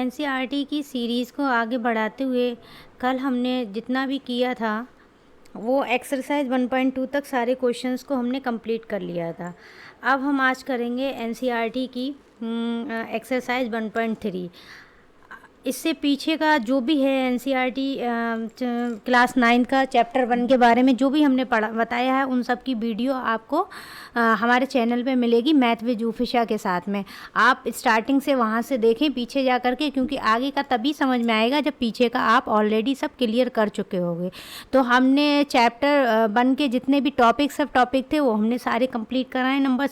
NCERT की series को आगे बढ़ाते हुए कल हमने जितना भी किया था वो एक्सरसाइज 1.2 तक सारे क्वेश्चंस को हमने कंप्लीट कर लिया था। अब हम आज करेंगे एनसीईआरटी की एक्सरसाइज 1.3। इससे पीछे का जो भी है एनसीईआरटी क्लास 9 का चैप्टर 1 के बारे में जो भी हमने पढ़ा बताया है उन सब की वीडियो आपको हमारे चैनल पे मिलेगी मैथ विद जूफिशा के साथ में। आप स्टार्टिंग से वहाँ से देखें पीछे जा कर के, क्योंकि आगे का तभी समझ में आएगा जब पीछे का आप ऑलरेडी सब क्लियर कर चुके होंगे। तो हमने चैप्टर 1 के जितने भी सब टॉपिक थे वो हमने सारे कंप्लीट कराए। नंबर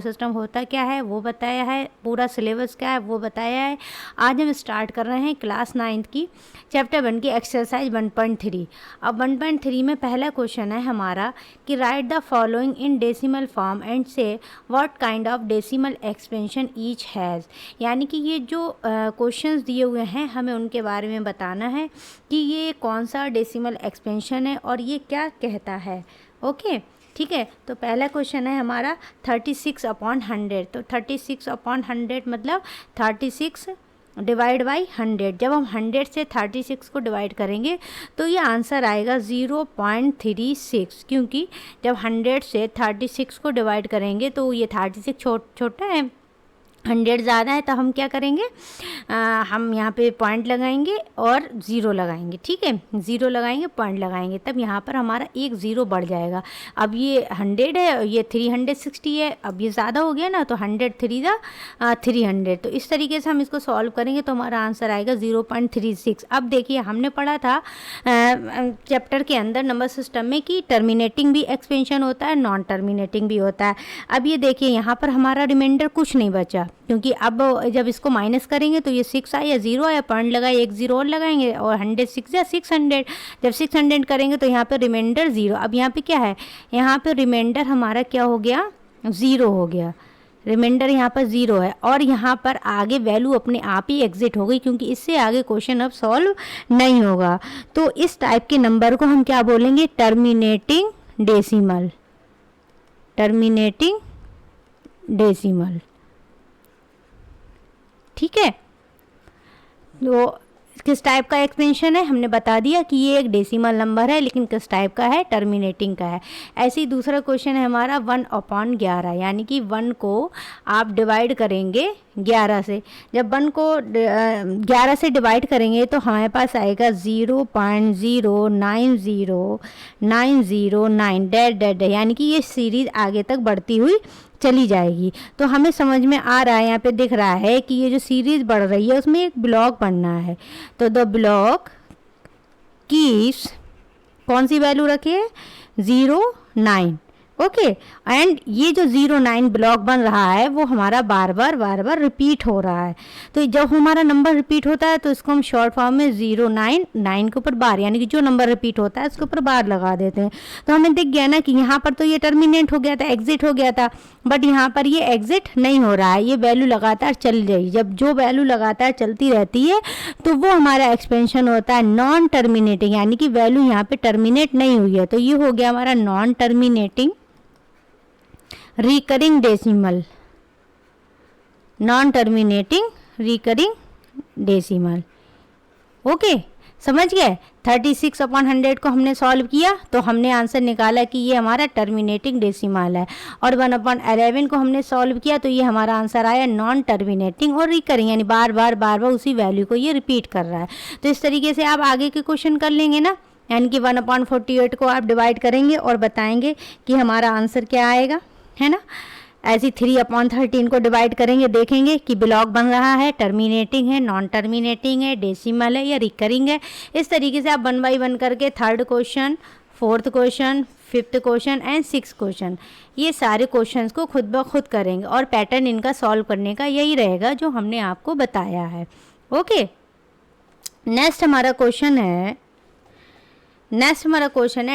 सिस्टम होता क्या है वो बताया है, पूरा सिलेबस क्या है वो बताया है। आज हम स्टार्ट कर रहे हैं क्लास 9 की चैप्टर 1 की एक्सरसाइज 1.3। अब 1.3 में पहला क्वेश्चन है हमारा कि write the following in decimal form and say what kind of decimal expansion each has. यानी कि ये जो क्वेश्चंस दिए हुए हैं हमें उनके बारे में बताना है कि ये कौन सा डेसिमल एक्सपेंशन है और ये क्या कहता है। ओके ठीक है, तो पहला क्वेश्चन है हमारा 36/100। तो 36/100 मतलब 36 डिवाइड बाई 100। जब हम 100 से 36 को डिवाइड करेंगे तो ये आंसर आएगा 0.36, क्योंकि जब 100 से 36 को डिवाइड करेंगे तो ये 36 छोटा है, 100 ज़्यादा है, तो हम क्या करेंगे हम यहाँ पे पॉइंट लगाएंगे और ज़ीरो लगाएंगे। ठीक है, ज़ीरो लगाएंगे पॉइंट लगाएंगे, तब यहाँ पर हमारा एक ज़ीरो बढ़ जाएगा। अब ये 100 है, ये 360 है, अब ये ज़्यादा हो गया ना, तो 100 3 ज़ा 300। तो इस तरीके से हम इसको सॉल्व करेंगे तो हमारा आंसर आएगा 0.36। अब देखिए हमने पढ़ा था चैप्टर के अंदर नंबर सिस्टम में कि टर्मिनेटिंग भी एक्सपेंशन होता है, नॉन टर्मिनेटिंग भी होता है। अब ये देखिए यहाँ पर हमारा रिमाइंडर कुछ नहीं बचा, क्योंकि अब जब इसको माइनस करेंगे तो ये 6 आया, 0 आया, पॉइंट लगाए, एक 0 और लगाएंगे और 100 6 या 600। जब 600 करेंगे तो यहाँ पे रिमाइंडर 0। अब यहाँ पे क्या है, यहाँ पे रिमाइंडर हमारा क्या हो गया, 0 हो गया। रिमाइंडर यहाँ पर 0 है और यहाँ पर आगे वैल्यू अपने आप ही एग्जिट हो गई, क्योंकि इससे आगे क्वेश्चन अब सॉल्व नहीं होगा। तो इस टाइप के नंबर को हम क्या बोलेंगे, टर्मिनेटिंग डेसिमल। टर्मिनेटिंग डेसिमल, ठीक है। तो किस टाइप का एक्सपेंशन है हमने बता दिया कि ये एक डेसिमल नंबर है, लेकिन किस टाइप का है, टर्मिनेटिंग का है। ऐसे ही दूसरा क्वेश्चन है हमारा 1/11, यानी कि 1 को आप डिवाइड करेंगे 11 से। जब 1 को 11 से डिवाइड करेंगे तो हमारे पास आएगा 0.09009 डैड, यानी कि ये सीरीज आगे तक बढ़ती हुई चली जाएगी। तो हमें समझ में आ रहा है, यहाँ पे दिख रहा है कि ये जो सीरीज बढ़ रही है उसमें एक ब्लॉक बनना है। तो द ब्लॉक कीप्स कौन सी वैल्यू रखी है, 0.9। ओके, एंड ये जो 0.9 ब्लॉक बन रहा है वो हमारा बार बार रिपीट हो रहा है। तो जब हमारा नंबर रिपीट होता है तो इसको हम शॉर्ट फॉर्म में 0.9 के ऊपर बार, यानी कि जो नंबर रिपीट होता है उसके ऊपर बार लगा देते हैं। तो हमें दिख गया ना कि यहाँ पर तो ये टर्मिनेट हो गया था, एग्जिट हो गया था, बट यहाँ पर ये एग्जिट नहीं हो रहा है, ये वैल्यू लगातार चल रही। जब जो वैल्यू लगातार चलती रहती है तो वो हमारा एक्सपेंशन होता है नॉन टर्मिनेटिंग, यानी कि वैल्यू यहाँ पे टर्मिनेट नहीं हुई है। तो ये हो गया हमारा non terminating recurring decimal, non terminating recurring decimal. Okay, समझ गए। 36/100 को हमने सॉल्व किया तो हमने आंसर निकाला कि ये हमारा टर्मिनेटिंग डेसिमल है, और 1/11 को हमने सॉल्व किया तो ये हमारा आंसर आया नॉन टर्मिनेटिंग और रिकरिंग, यानी बार बार उसी वैल्यू को ये रिपीट कर रहा है। तो इस तरीके से आप आगे के क्वेश्चन कर लेंगे ना, यानी कि 1/48 को आप डिवाइड करेंगे और बताएंगे कि हमारा आंसर क्या आएगा, है ना। ऐसे 3/13 को डिवाइड करेंगे, देखेंगे कि ब्लॉक बन रहा है, टर्मिनेटिंग है, नॉन टर्मिनेटिंग है, डेसिमल है या रिकरिंग है। इस तरीके से आप 1 बाई 1 करके 3rd question, 4th question, 5th question and 6th question, ये सारे क्वेश्चंस को खुद ब खुद करेंगे और पैटर्न इनका सॉल्व करने का यही रहेगा जो हमने आपको बताया है। ओके, नेक्स्ट हमारा क्वेश्चन है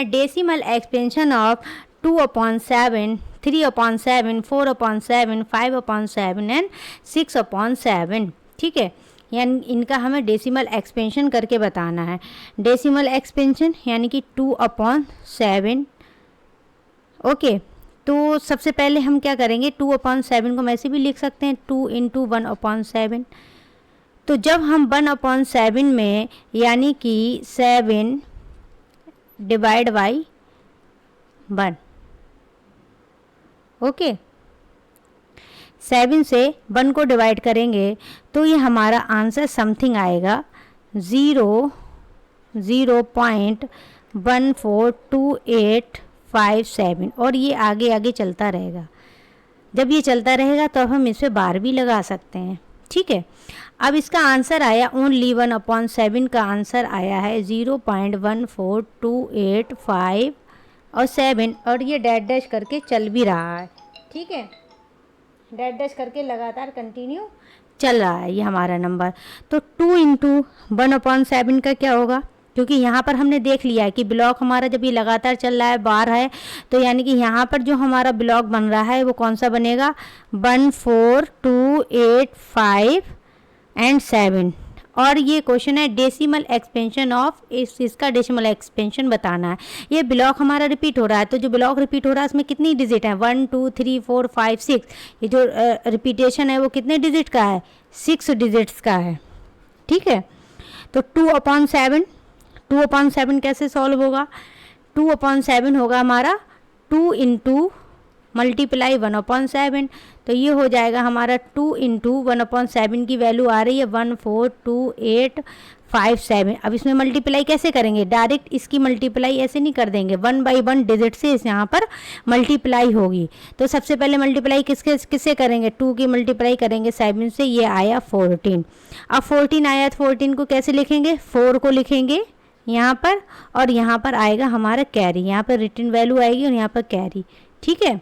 डेसिमल एक्सपेंशन ऑफ 2/7, 3/7, 4/7, 5/7 एंड 6/7। ठीक है, यानी इनका हमें डेसिमल एक्सपेंशन करके बताना है। डेसिमल एक्सपेंशन यानी कि 2/7। ओके, तो सबसे पहले हम क्या करेंगे, 2/7 को हम ऐसे भी लिख सकते हैं 2 × 1/7। तो जब हम 1/7 में यानी कि 7 डिवाइड बाई 1, ओके, 7 से 1 को डिवाइड करेंगे तो ये हमारा आंसर समथिंग आएगा 0.142857 और ये आगे आगे चलता रहेगा। जब ये चलता रहेगा तो अब हम इस पर बार भी लगा सकते हैं, ठीक है। अब इसका आंसर आया ओनली 1/7 का आंसर आया है 0.14285 और 7 और ये डैश डैश करके चल भी रहा है, ठीक है, डैश डैश करके लगातार कंटिन्यू चल रहा है ये हमारा नंबर। तो 2 इंटू 1/7 का क्या होगा, क्योंकि यहाँ पर हमने देख लिया है कि ब्लॉक हमारा जब ये लगातार चल रहा है बार है तो यानी कि यहाँ पर जो हमारा ब्लॉक बन रहा है वो कौन सा बनेगा 14285 एंड 7 और ये क्वेश्चन है डेसिमल एक्सपेंशन ऑफ इसका डेसिमल एक्सपेंशन बताना है। ये ब्लॉक हमारा रिपीट हो रहा है तो जो ब्लॉक रिपीट हो रहा है उसमें कितनी डिजिट है 1 2 3 4 5 6, ये जो रिपीटेशन है वो कितने डिजिट का है 6 डिजिट्स का है, ठीक है। तो 2/7 कैसे सॉल्व होगा, 2/7 होगा हमारा 2 इंटू मल्टीप्लाई 1/7 तो ये हो जाएगा हमारा 2 इंटू 1/7 की वैल्यू आ रही है 14285। अब इसमें मल्टीप्लाई कैसे करेंगे, डायरेक्ट इसकी मल्टीप्लाई ऐसे नहीं कर देंगे, 1 बाई 1 डिजिट से इस यहाँ पर मल्टीप्लाई होगी। तो सबसे पहले मल्टीप्लाई किससे करेंगे, 2 की मल्टीप्लाई करेंगे 7 से, ये आया 14। अब 14 आया तो 14 को कैसे लिखेंगे, 4 को लिखेंगे यहाँ पर और यहाँ पर आएगा हमारा कैरी, यहाँ पर रिटन वैल्यू आएगी और यहाँ पर कैरी, ठीक है।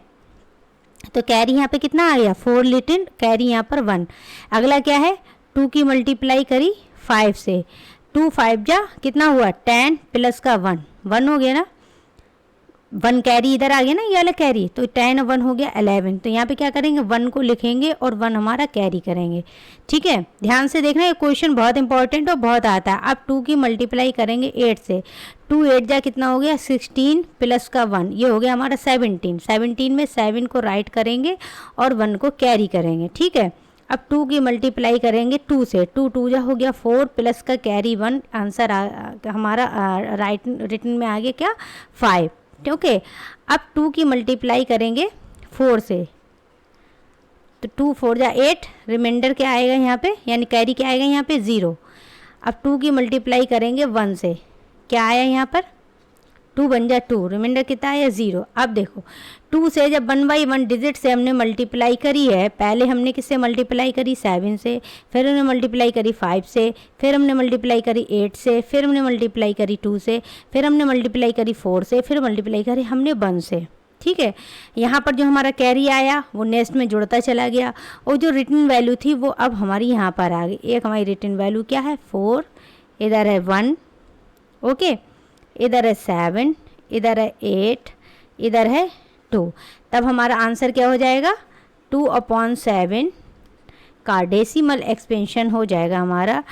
तो कैरी यहाँ पे कितना आ गया 4 रिटन, कैरी यहाँ पर 1। अगला क्या है 2 की मल्टीप्लाई करी 5 से, 2 5 जा कितना हुआ 10 प्लस का 1 1 हो गया ना, 1 कैरी इधर आ गया ना ये वाला कैरी, तो 10 और 1 हो गया 11। तो यहाँ पे क्या करेंगे 1 को लिखेंगे और 1 हमारा कैरी करेंगे, ठीक है। ध्यान से देखना ये क्वेश्चन बहुत इंपॉर्टेंट और बहुत आता है। अब 2 की मल्टीप्लाई करेंगे 8 से, 2 8 जा कितना हो गया 16 प्लस का 1, ये हो गया हमारा 17। 17 में 7 को राइट करेंगे और 1 को कैरी करेंगे, ठीक है। अब 2 की मल्टीप्लाई करेंगे 2 से, 2 2 जा हो गया 4 प्लस का कैरी 1, आंसर हमारा राइट रिटन में आ गया क्या 5, ओके। अब 2 की मल्टीप्लाई करेंगे 4 से, तो 2 4 जा 8, रिमाइंडर क्या आएगा यहाँ पे, यानी कैरी क्या आएगा यहाँ पे 0। अब 2 की मल्टीप्लाई करेंगे 1 से, क्या आया यहाँ पर 2 बन जा 2, रिमाइंडर कितना आया 0। अब देखो 2 से जब 1 बाई 1 डिजिट से हमने मल्टीप्लाई करी है, पहले हमने किससे मल्टीप्लाई करी 7 से, फिर हमने मल्टीप्लाई करी 5 से, फिर हमने मल्टीप्लाई करी 8 से, फिर हमने मल्टीप्लाई करी 2 से, फिर हमने मल्टीप्लाई करी 4 से, फिर मल्टीप्लाई करी हमने 1 से, ठीक है। यहाँ पर जो हमारा कैरी आया वो नेक्स्ट में जुड़ता चला गया और जो रिटन वैल्यू थी वो अब हमारी यहाँ पर आ गई। एक हमारी रिटन वैल्यू क्या है 4, इधर है 1, ओके, इधर है 7, इधर है 8, इधर है 2। तब हमारा आंसर क्या हो जाएगा 2/7 का डेसिमल एक्सपेंशन हो जाएगा हमारा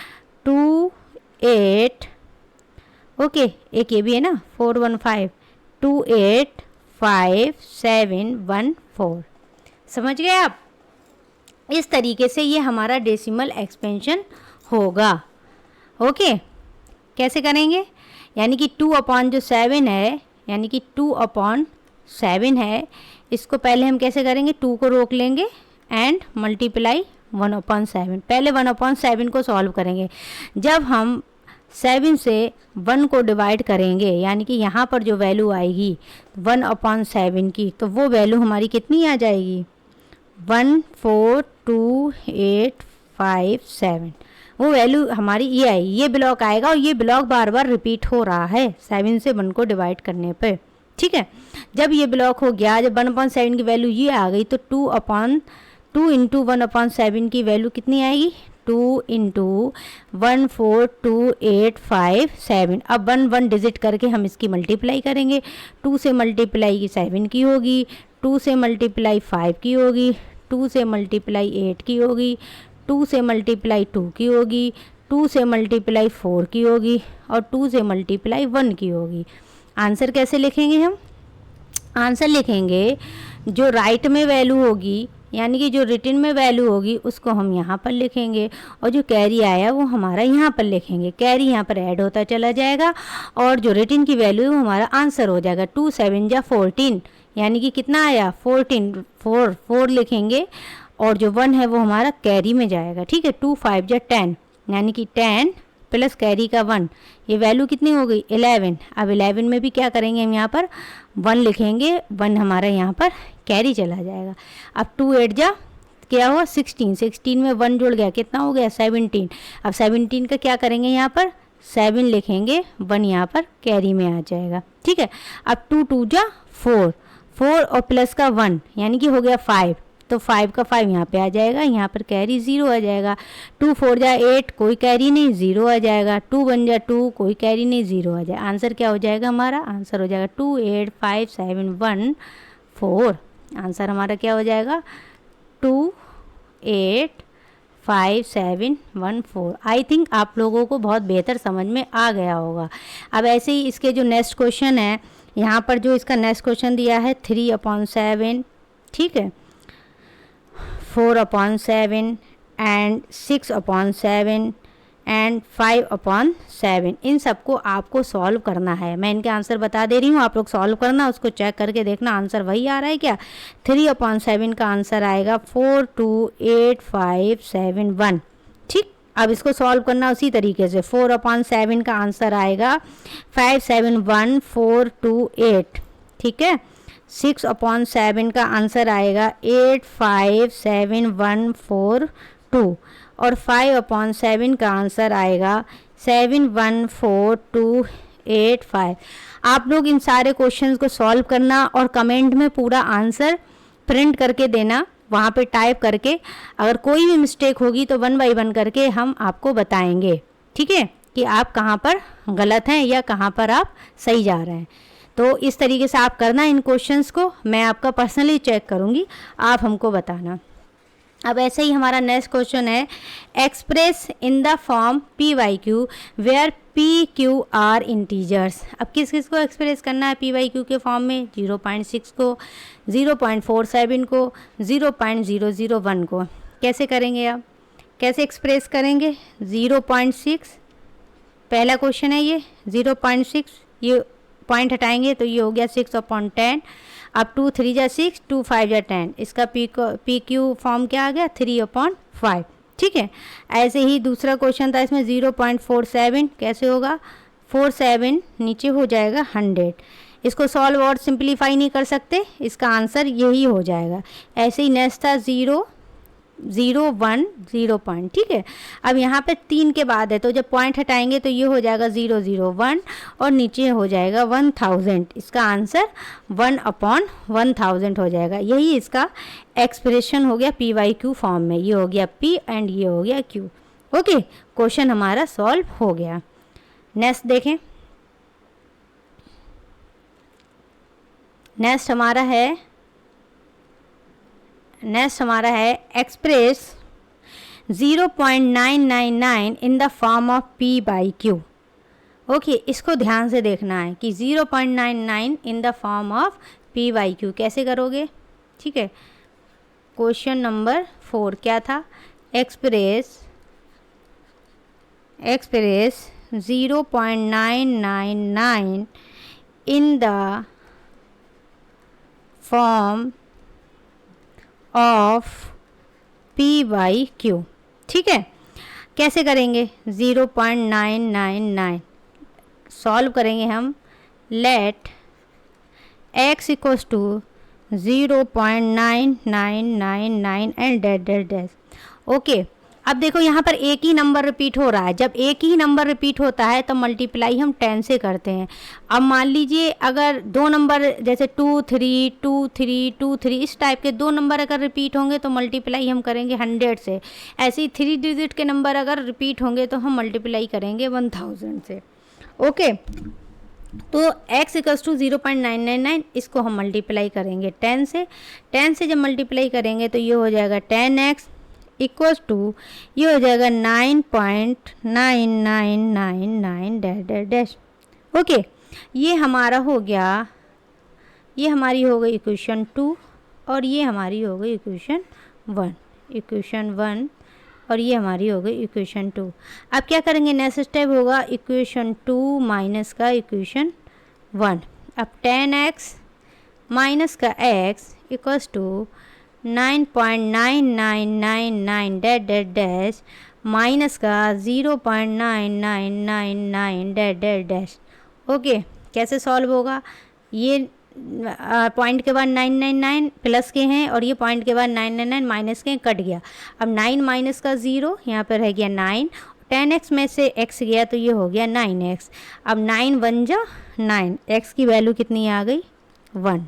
28, ओके, एक ये भी है ना 415 2855714। समझ गए आप, इस तरीके से ये हमारा डेसिमल एक्सपेंशन होगा, ओके। कैसे करेंगे, यानी कि 2/7 है, यानी कि 2/7 है, इसको पहले हम कैसे करेंगे 2 को रोक लेंगे एंड मल्टीप्लाई 1/7। पहले 1/7 को सॉल्व करेंगे, जब हम 7 से 1 को डिवाइड करेंगे यानी कि यहाँ पर जो वैल्यू आएगी 1/7 की, तो वो वैल्यू हमारी कितनी आ जाएगी 1428557, वो वैल्यू हमारी ये आई, ये ब्लॉक आएगा और ये ब्लॉक बार बार रिपीट हो रहा है 7 से 1 को डिवाइड करने पे, ठीक है। जब ये ब्लॉक हो गया, जब 1/7 की वैल्यू ये आ गई तो 2 इंटू 1/7 की वैल्यू कितनी आएगी 2 इंटू 1428557। अब 1 1 डिजिट करके हम इसकी मल्टीप्लाई करेंगे, 2 से मल्टीप्लाई की 7 की होगी, 2 से मल्टीप्लाई 5 की होगी, 2 से मल्टीप्लाई 8 की होगी, 2 से मल्टीप्लाई 2 की होगी, 2 से मल्टीप्लाई 4 की होगी और 2 से मल्टीप्लाई 1 की होगी। आंसर कैसे लिखेंगे हम, आंसर लिखेंगे जो राइट में वैल्यू होगी यानी कि जो रिटन में वैल्यू होगी उसको हम यहाँ पर लिखेंगे और जो कैरी आया वो हमारा यहाँ पर लिखेंगे। कैरी यहाँ पर ऐड होता चला जाएगा और जो रिटन की वैल्यू है वो हमारा आंसर हो जाएगा। 2 7 जा 14, यानी कि कितना आया 14, 4 लिखेंगे और जो 1 है वो हमारा कैरी में जाएगा। ठीक है, 2 5 जा 10, यानी कि 10 प्लस कैरी का 1, ये वैल्यू कितनी हो गई 11। अब 11 में भी क्या करेंगे हम यहाँ पर 1 लिखेंगे, 1 हमारा यहाँ पर कैरी चला जाएगा। अब 2 8 जा क्या हुआ 16, 16 में 1 जुड़ गया, कितना हो गया 17। अब 17 का क्या करेंगे यहाँ पर 7 लिखेंगे, 1 यहाँ पर कैरी में आ जाएगा। ठीक है, अब 2 2 जा 4, 4 और प्लस का 1 यानी कि हो गया 5, तो 5 का 5 यहाँ पे आ जाएगा, यहाँ पर कैरी 0 आ जाएगा। 2 4 जा 8, कोई कैरी नहीं, 0 आ जाएगा। 2 1 जा 2, कोई कैरी नहीं, 0 आ जाएगा। आंसर क्या हो जाएगा हमारा, आंसर हो जाएगा 2 8 5 7 1 4। आंसर हमारा क्या हो जाएगा 2 8 5 7 1 4। आई थिंक आप लोगों को बहुत बेहतर समझ में आ गया होगा। अब ऐसे ही इसके जो नेक्स्ट क्वेश्चन है, यहाँ पर जो इसका नेक्स्ट क्वेश्चन दिया है 3/7, ठीक है, 4/7 एंड 6/7 एंड 5/7, इन सबको आपको सॉल्व करना है। मैं इनके आंसर बता दे रही हूँ, आप लोग सॉल्व करना, उसको चेक करके देखना आंसर वही आ रहा है क्या। 3/7 का आंसर आएगा 4 2 8 5 7 1। ठीक, अब इसको सॉल्व करना उसी तरीके से। 4/7 का आंसर आएगा 5 7 1 4 2 8। ठीक है, 6/7 का आंसर आएगा 8 5 7 1 4 2 और 5/7 का आंसर आएगा 7 1 4 2 8 5। आप लोग इन सारे क्वेश्चंस को सॉल्व करना और कमेंट में पूरा आंसर प्रिंट करके देना, वहाँ पे टाइप करके। अगर कोई भी मिस्टेक होगी तो 1 बाय 1 करके हम आपको बताएंगे, ठीक है, कि आप कहाँ पर गलत हैं या कहाँ पर आप सही जा रहे हैं। तो इस तरीके से आप करना इन क्वेश्चंस को, मैं आपका पर्सनली चेक करूँगी, आप हमको बताना। अब ऐसे ही हमारा नेक्स्ट क्वेश्चन है express in the form PYQ where PQ are integers. अब किस किस को एक्सप्रेस करना है PYQ के फॉर्म में, 0.6 को, 0.47 को, 0.001 को। कैसे करेंगे आप, कैसे एक्सप्रेस करेंगे 0.6, पहला क्वेश्चन है ये 0.6, ये पॉइंट हटाएंगे तो ये हो गया 6/10। अब 2 3 जा 6, 2 5 जा 10, इसका PQ फॉर्म क्या आ गया 3/5। ठीक है, ऐसे ही दूसरा क्वेश्चन था, इसमें 0.47 कैसे होगा, 47 नीचे हो जाएगा 100। इसको सॉल्व और सिंप्लीफाई नहीं कर सकते, इसका आंसर यही हो जाएगा। ऐसे ही नेक्स्ट था 0 0 1 0 पॉइंट। ठीक है, अब यहाँ पे 3 के बाद है तो जब पॉइंट हटाएंगे तो ये हो जाएगा 0 0 1 और नीचे हो जाएगा 1000। इसका आंसर 1/1000 हो जाएगा। यही इसका एक्सप्रेशन हो गया PYQ फॉर्म में, ये हो गया P एंड ये हो गया Q। ओके, क्वेश्चन हमारा सॉल्व हो गया। नेक्स्ट देखें, नेक्स्ट हमारा है express 0.999 in the form of P/Q। Okay, इसको ध्यान से देखना है कि 0.99 इन द फॉर्म ऑफ P/Q कैसे करोगे। ठीक है, क्वेश्चन नंबर 4 क्या था, express 0.999 in the form of P/Q। ठीक है, कैसे करेंगे 0.999 सॉल्व करेंगे हम, let x equals to 0.9999 and dash dash dash. Okay, अब देखो यहाँ पर एक ही नंबर रिपीट हो रहा है, जब एक ही नंबर रिपीट होता है तो मल्टीप्लाई हम 10 से करते हैं। अब मान लीजिए अगर दो नंबर जैसे 2 3 2 3 2 3 इस टाइप के दो नंबर अगर रिपीट होंगे तो मल्टीप्लाई हम करेंगे 100 से। ऐसे ही 3 डिजिट के नंबर अगर रिपीट होंगे तो हम मल्टीप्लाई करेंगे 1000 से। ओके, तो x इक्वल्स टू 0.999 इसको हम मल्टीप्लाई करेंगे 10 से। 10 से जब मल्टीप्लाई करेंगे तो ये हो जाएगा 10x इक्वल्स टू ये हो जाएगा 9.9999 डैश डैश डैश। ओके, ये हमारा हो गया, ये हमारी हो गई इक्वेशन 2 और ये हमारी हो गई इक्वेशन 1, इक्वेशन 1, और ये हमारी हो गई इक्वेशन 2। अब क्या करेंगे, नेक्स्ट स्टेप होगा इक्वेशन 2 माइनस का इक्वेशन 1। अब 10x माइनस का x equals to 9.9999 dot dot dash minus का 0.9999 डैट डैश डैश। ओके, कैसे सॉल्व होगा, ये पॉइंट के बाद 999 प्लस के हैं और ये पॉइंट के बाद 999 माइनस के हैं, कट गया। अब 9 माइनस का 0 यहाँ पर रह गया 9, 10x में से x गया तो ये हो गया 9x। अब 9 1 जा 9, x की वैल्यू कितनी आ गई 1।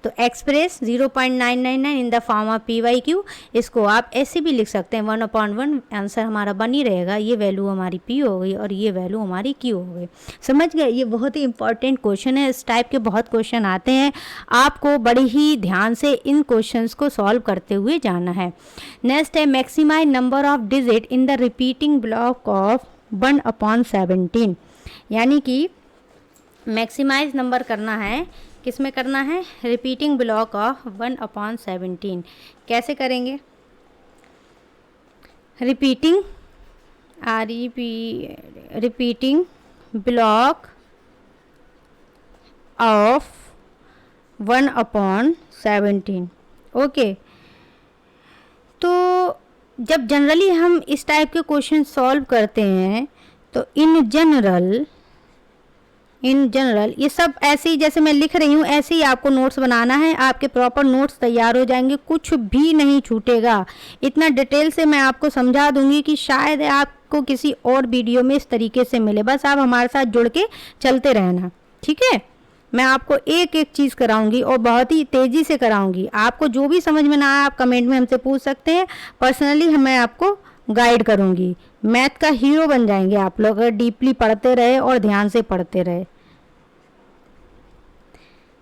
तो express 0.999 in the form of p/q। इसको आप ऐसे भी लिख सकते हैं 1/1, आंसर हमारा बन ही रहेगा। ये वैल्यू हमारी p हो गई और ये वैल्यू हमारी q हो गई। समझ गए, ये बहुत ही इंपॉर्टेंट क्वेश्चन है। इस टाइप के बहुत क्वेश्चन आते हैं, आपको बड़ी ही ध्यान से इन क्वेश्चंस को सॉल्व करते हुए जाना है। नेक्स्ट है maximize number of digit in the repeating block of 1/17। यानी कि मैक्सिमाइज नंबर करना है, किस में करना है, रिपीटिंग ब्लॉक ऑफ 1/17। कैसे करेंगे, repeating repeating block of 1/17। Okay, तो जब जनरली हम इस टाइप के क्वेश्चन सॉल्व करते हैं तो इन जनरल ये सब ऐसे ही जैसे मैं लिख रही हूँ ऐसे ही आपको नोट्स बनाना है। आपके प्रॉपर नोट्स तैयार हो जाएंगे, कुछ भी नहीं छूटेगा। इतना डिटेल से मैं आपको समझा दूंगी कि शायद आपको किसी और वीडियो में इस तरीके से मिले। बस आप हमारे साथ जुड़ के चलते रहना, ठीक है। मैं आपको एक एक चीज़ कराऊंगी और बहुत ही तेज़ी से कराऊंगी। आपको जो भी समझ में ना आए आप कमेंट में हमसे पूछ सकते हैं। पर्सनली मैं आपको गाइड करूंगी। मैथ का हीरो बन जाएंगे आप लोग अगर डीपली पढ़ते रहे और ध्यान से पढ़ते रहे।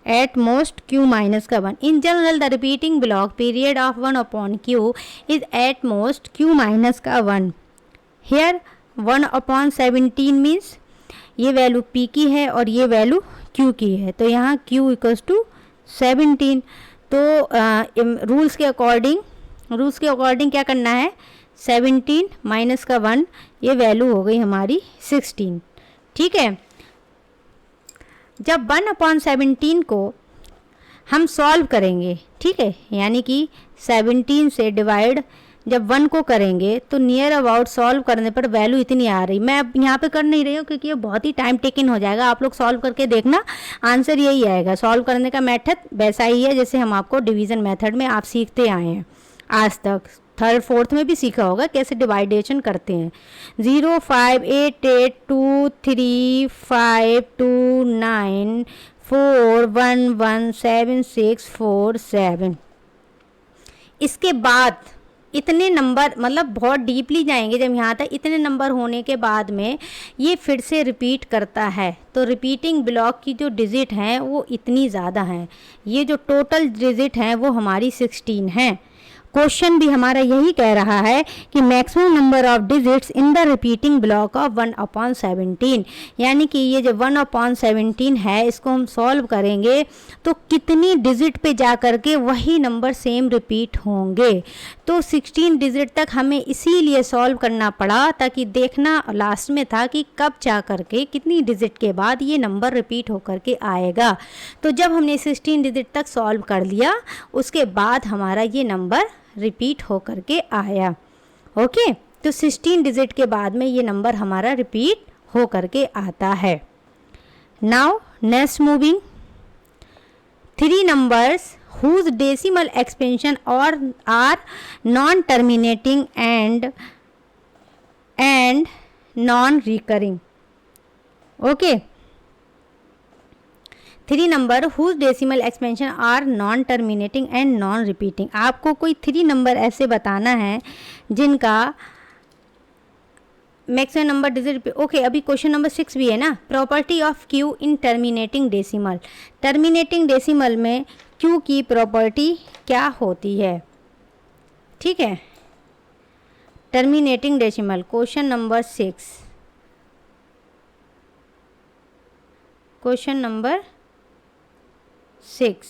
एट मोस्ट q माइनस का 1। In general the repeating block period of 1/q is at most q minus का 1। हेयर 1/17 मीन्स ये वैल्यू p की है और ये वैल्यू q की है, तो यहाँ q इक्वल्स टू 17। तो रूल्स के अकॉर्डिंग क्या करना है, 17 माइनस का 1, ये वैल्यू हो गई हमारी 16, ठीक है। जब 1/17 को हम सॉल्व करेंगे, ठीक है, यानी कि 17 से डिवाइड जब 1 को करेंगे तो नियर अबाउट सॉल्व करने पर वैल्यू इतनी आ रही। मैं अब यहाँ पे कर नहीं रही हूँ क्योंकि ये बहुत ही टाइम टेकिंग हो जाएगा। आप लोग सॉल्व करके देखना, आंसर यही आएगा। सॉल्व करने का मेथड वैसा ही है जैसे हम आपको डिवीज़न मेथड में आप सीखते आए हैं आज तक। 3rd 4th में भी सीखा होगा कैसे डिवाइडेशन करते हैं। 0 5 8 8 2 3 5 2 9 4 1 1 7 6 4 7। इसके बाद इतने नंबर, मतलब बहुत डीपली जाएंगे जब यहाँ तक, इतने नंबर होने के बाद में ये फिर से रिपीट करता है। तो रिपीटिंग ब्लॉक की जो डिजिट हैं वो इतनी ज़्यादा हैं। ये जो टोटल डिजिट हैं वो हमारी 16 हैं। क्वेश्चन भी हमारा यही कह रहा है कि maximum number of digits in the repeating block of 1/17। यानी कि ये जो 1/17 है इसको हम सॉल्व करेंगे तो कितनी डिजिट पे जा कर के वही नंबर सेम रिपीट होंगे। तो 16 डिजिट तक हमें इसीलिए सॉल्व करना पड़ा ताकि देखना लास्ट में था कि कब जा कर के कितनी डिजिट के बाद ये नंबर रिपीट होकर के आएगा। तो जब हमने 16 डिजिट तक सॉल्व कर लिया उसके बाद हमारा ये नंबर रिपीट हो करके आया। ओके, तो 16 डिजिट के बाद में ये नंबर हमारा रिपीट हो करके आता है। Now next moving 3 numbers whose decimal expansion और are non terminating and non recurring. Okay, 3 number whose decimal expansion are non terminating and non repeating. आपको कोई 3 नंबर ऐसे बताना है जिनका मैक्सिमम नंबर डिजिट। ओके, अभी क्वेश्चन नंबर 6 भी है ना, property of Q in terminating decimal. Terminating decimal में क्यू की प्रॉपर्टी क्या होती है, ठीक है। Terminating decimal question number 6, question number 6